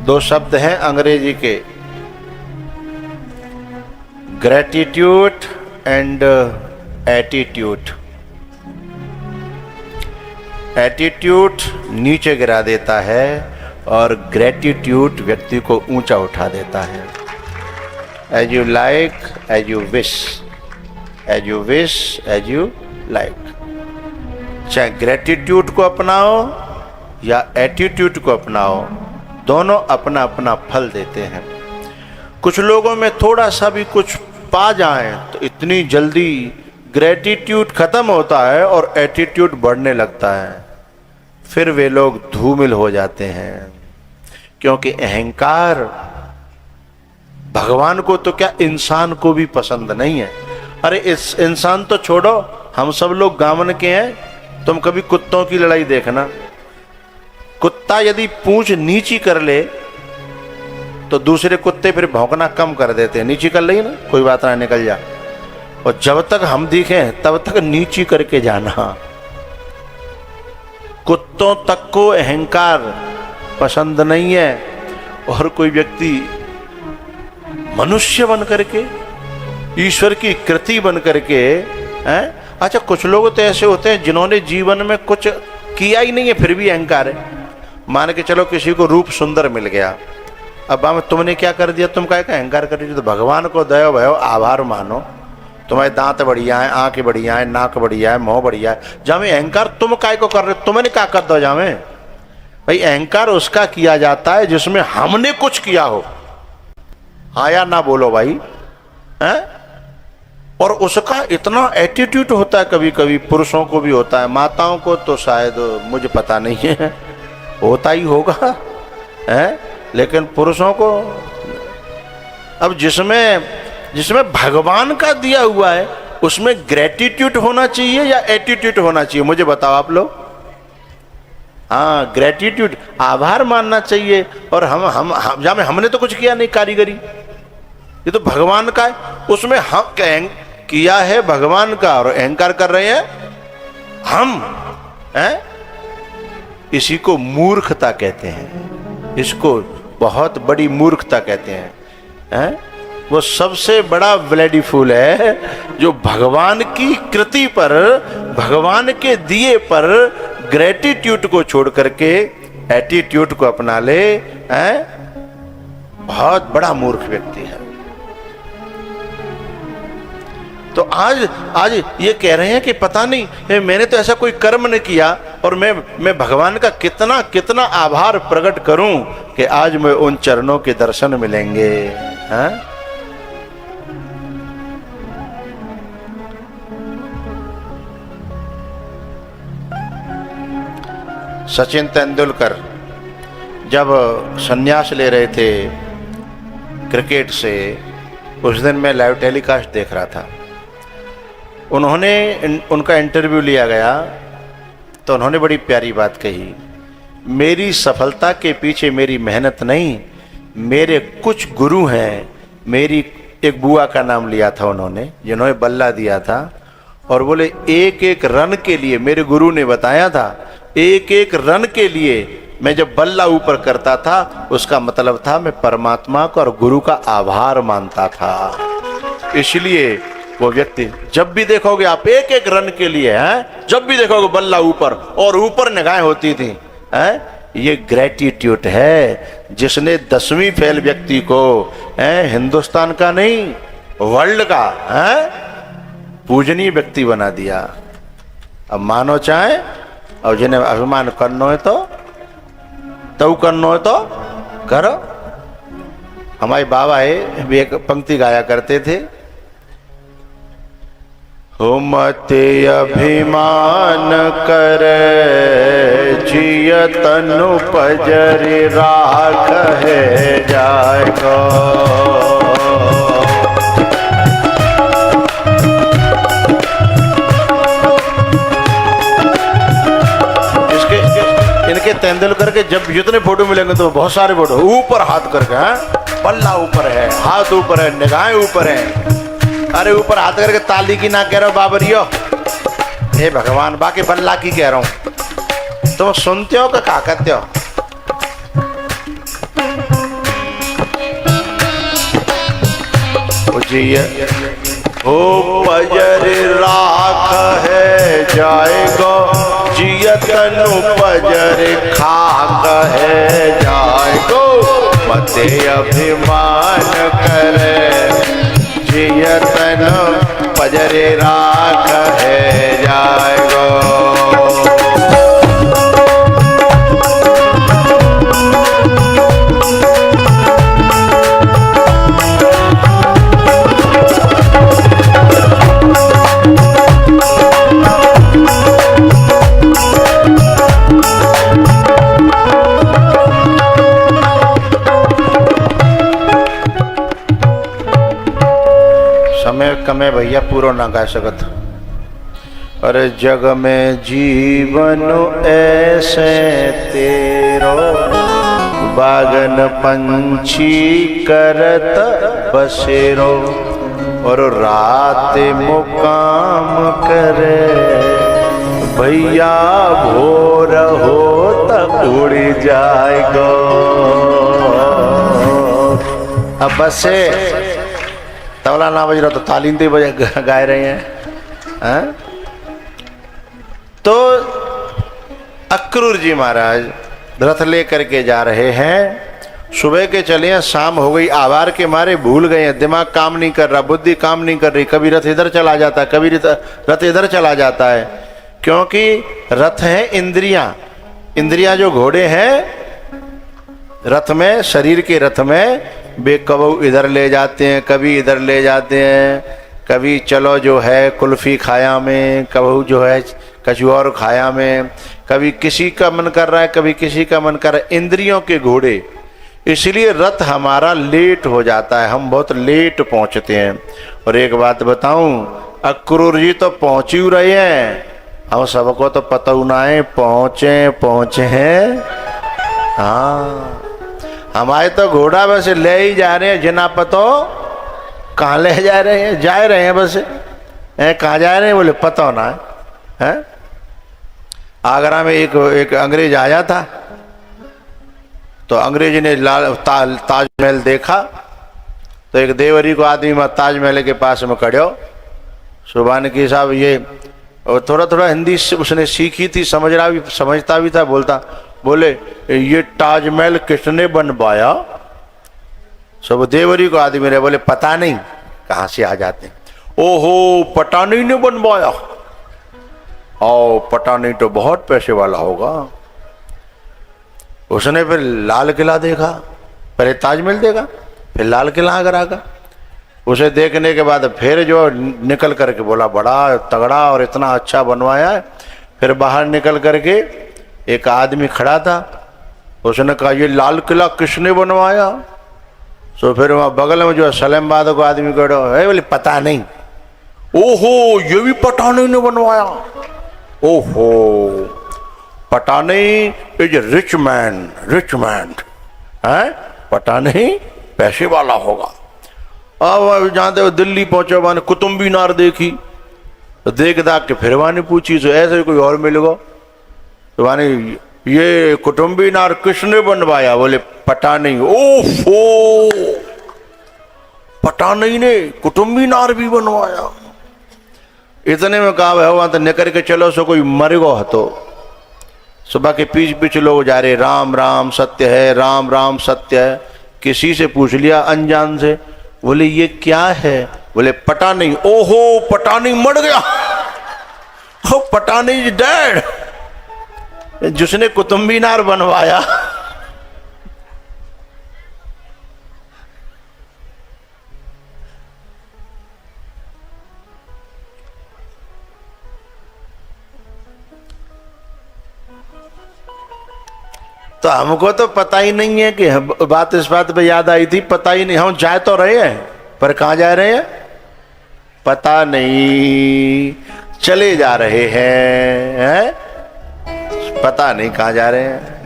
दो शब्द हैं अंग्रेजी के, ग्रेटिट्यूड एंड एटीट्यूड। एटीट्यूड नीचे गिरा देता है और ग्रेटिट्यूड व्यक्ति को ऊंचा उठा देता है। As you like as you wish, as you wish as you like. चाहे ग्रेटिट्यूड को अपनाओ या एटीट्यूड को अपनाओ, दोनों अपना अपना फल देते हैं। कुछ लोगों में थोड़ा सा भी कुछ पा जाए तो इतनी जल्दी ग्रेटिट्यूड खत्म होता है और एटीट्यूड बढ़ने लगता है, फिर वे लोग धूमिल हो जाते हैं। क्योंकि अहंकार भगवान को तो क्या इंसान को भी पसंद नहीं है। अरे इस इंसान तो छोड़ो, हम सब लोग गांवन के हैं। तुम कभी कुत्तों की लड़ाई देखना, कुत्ता यदि पूंछ नीची कर ले तो दूसरे कुत्ते फिर भौंकना कम कर देते हैं। नीची कर ली ना, कोई बात ना, निकल जा। और जब तक हम दिखें तब तक नीची करके जाना। कुत्तों तक को अहंकार पसंद नहीं है। और कोई व्यक्ति मनुष्य बन करके, ईश्वर की कृति बन करके हैं। अच्छा, कुछ लोग तो ऐसे होते हैं जिन्होंने जीवन में कुछ किया ही नहीं है फिर भी अहंकार है। मान के चलो किसी को रूप सुंदर मिल गया, अब तुमने क्या कर दिया, तुम क्या अहंकार कर रही हो। तो भगवान को दया भयो आभार मानो, तुम्हारे दांत बढ़िया है, आंखें बढ़िया है, नाक बढ़िया है, मुंह बढ़िया है। जामे अहंकार तुम काय को कर रहे हो, तुमने क्या कर दो। जामे भाई अहंकार उसका किया जाता है जिसमें हमने कुछ किया हो। हाँ या ना बोलो भाई, हैं? और उसका इतना एटीट्यूड होता है, कभी कभी पुरुषों को भी होता है, माताओं को तो शायद मुझे पता नहीं है, होता ही होगा, हैं? लेकिन पुरुषों को, अब जिसमें भगवान का दिया हुआ है उसमें ग्रेटिट्यूड होना चाहिए या एटीट्यूड होना चाहिए, मुझे बताओ आप लोग। हाँ, ग्रेटिट्यूड, आभार मानना चाहिए। और हमने तो कुछ किया नहीं, कारीगरी ये तो भगवान का है, उसमें हम किया है भगवान का और अहंकार कर रहे हैं हम, हैं? इसी को मूर्खता कहते हैं, इसको बहुत बड़ी मूर्खता कहते हैं। वो सबसे बड़ा ब्लडी फूल है जो भगवान की कृति पर, भगवान के दिए पर ग्रेटिट्यूड को छोड़ करके एटीट्यूड को अपना ले, बहुत बड़ा मूर्ख व्यक्ति है। तो आज ये कह रहे हैं कि पता नहीं मैंने तो ऐसा कोई कर्म नहीं किया और मैं भगवान का कितना कितना आभार प्रकट करूं कि आज मैं उन चरणों के दर्शन मिलेंगे। हैं? सचिन तेंदुलकर जब संन्यास ले रहे थे क्रिकेट से, उस दिन मैं लाइव टेलीकास्ट देख रहा था। उनका इंटरव्यू लिया गया तो उन्होंने बड़ी प्यारी बात कही, मेरी सफलता के पीछे मेरी मेहनत नहीं, मेरे कुछ गुरु हैं। मेरी एक बुआ का नाम लिया था उन्होंने, जिन्होंने बल्ला दिया था, और बोले एक एक रन के लिए, मेरे गुरु ने बताया था, एक एक रन के लिए मैं जब बल्ला ऊपर करता था उसका मतलब था मैं परमात्मा का और गुरु का आभार मानता था। इसलिए वो व्यक्ति जब भी देखोगे आप एक एक रन के लिए, हैं, जब भी देखोगे बल्ला ऊपर और ऊपर निगाहें होती थी, हैं, ये ग्रेटिट्यूड है जिसने 10वीं फेल व्यक्ति को, हिंदुस्तान का नहीं वर्ल्ड का, पूजनीय व्यक्ति बना दिया। अब मानो चाहे, और जिन्हें अभिमान करना है तो करना है तो करो। हमारे बाबा है भी एक पंक्ति गाया करते थे, हो मत अभिमान कर जिय तनु पजरि राख है जाएगा। इनके तेंदुलकर के जब जितने फोटो मिलेंगे तो बहुत सारे फोटो ऊपर हाथ करके, हैं, पल्ला ऊपर है, हाथ ऊपर है, निगाहें ऊपर है। अरे ऊपर हाथ करके ताली की ना कह रहा हूं बाबरियो, हे भगवान, बाकी बल्ला की कह रहा हूं। तुम सुनते हो कि क्या कहते हो? जिय ओ पजर राख है जाएगो, जिय तनु पजर खाक है जाएगो, मते अभिमान करे, जिय तनु पजर राख है जाएगो। समय कमे भैया पूरा ना गा सकत। अरे जग में जीवन ऐसे तेरो, बागन पंछी करत बसेरो, और रात मुकाम करे, भैया भोर हो तब उड़ जाएगो। अब बसे तबला ना बज रहा तो तालीम दे बजे गाए रहे हैं। तो अक्रूर जी महाराज रथ लेकर के जा रहे हैं। सुबह के चले हैं, शाम हो गई, आवार के मारे भूल गए हैं, दिमाग काम नहीं कर रहा, बुद्धि काम नहीं कर रही, कभी रथ इधर चला जाता है, कभी रथ इधर चला जाता है, क्योंकि रथ है इंद्रियां। इंद्रियां जो घोड़े हैं रथ में, शरीर के रथ में, वे कभी इधर ले जाते हैं, कभी इधर ले जाते हैं, कभी चलो जो है कुल्फी खाया में, कभी जो है कछु और खाया में, कभी किसी का मन कर रहा है, कभी किसी का मन कर रहा है। इंद्रियों के घोड़े, इसलिए रथ हमारा लेट हो जाता है, हम बहुत लेट पहुंचते हैं। और एक बात बताऊं, अक्रूर जी तो पहुंच ही रहे हैं, हम सबको तो पता ना है पहुंचे हैं। हाँ, हमारे तो घोड़ा बस ले ही जा रहे हैं, जिना पतो कहाँ ले जा रहे हैं, जा रहे हैं बस, कहाँ जा रहे हैं बोले पता ना है। आगरा में एक अंग्रेज आया था, तो अंग्रेज ने ताजमहल देखा, तो एक देवरी को आदमी में ताजमहल के पास में खड़ो, सुभान की साहब ये, और थोड़ा थोड़ा हिंदी उसने सीखी थी, समझता भी था, बोले ये ताजमहल किसने बनवाया? सब देवरी को आदमी ने बोले पता नहीं, कहाँ से आ जाते हैं। ओहो, पटानी ने बनवाया, ओ पटानी तो बहुत पैसे वाला होगा। उसने फिर लाल किला देखा, पहले ताजमहल देखा, फिर लाल किला आगरा का। उसे देखने के बाद फिर जो निकल करके बोला बड़ा तगड़ा और इतना अच्छा बनवाया है। फिर बाहर निकल करके एक आदमी खड़ा था, उसने कहा ये लाल किला किसने बनवाया? तो फिर वहाँ बगल में जो सलेमबाद को आदमी खड़ा है, बोले पता नहीं। ओहो, ये भी पठानी ने बनवाया। ओहो, पठानी इज रिच मैन है, पठानी पैसे वाला होगा। अब जानते हो दिल्ली पहुंचे, मैंने कुतुब मीनार देखी, तो देख दाख के फिर मैंने पूछी तो ऐसे कोई और मिलेगा, तो मैंने ये कुतुब मीनार किसने बनवाया? बोले पठानी। ओहो, पठानी ने कुतुब मीनार भी बनवाया। इतने में कहा है वहां तो निकल के चलो, सो कोई मरेगो तो सुबह के पीछे लोग जा रहे, राम राम सत्य है, राम राम सत्य है। किसी से पूछ लिया अनजान से, बोले ये क्या है? बोले पठानी। ओहो, पठानी मर गया। ओ पठानी इज डेड, जिसने कुतुब मीनार बनवाया। तो हमको तो पता ही नहीं है कि बात इस बात पे याद आई थी, पता ही नहीं। हम जा तो रहे हैं पर कहाँ जा रहे हैं पता नहीं, चले जा रहे हैं, पता नहीं कहाँ जा रहे हैं।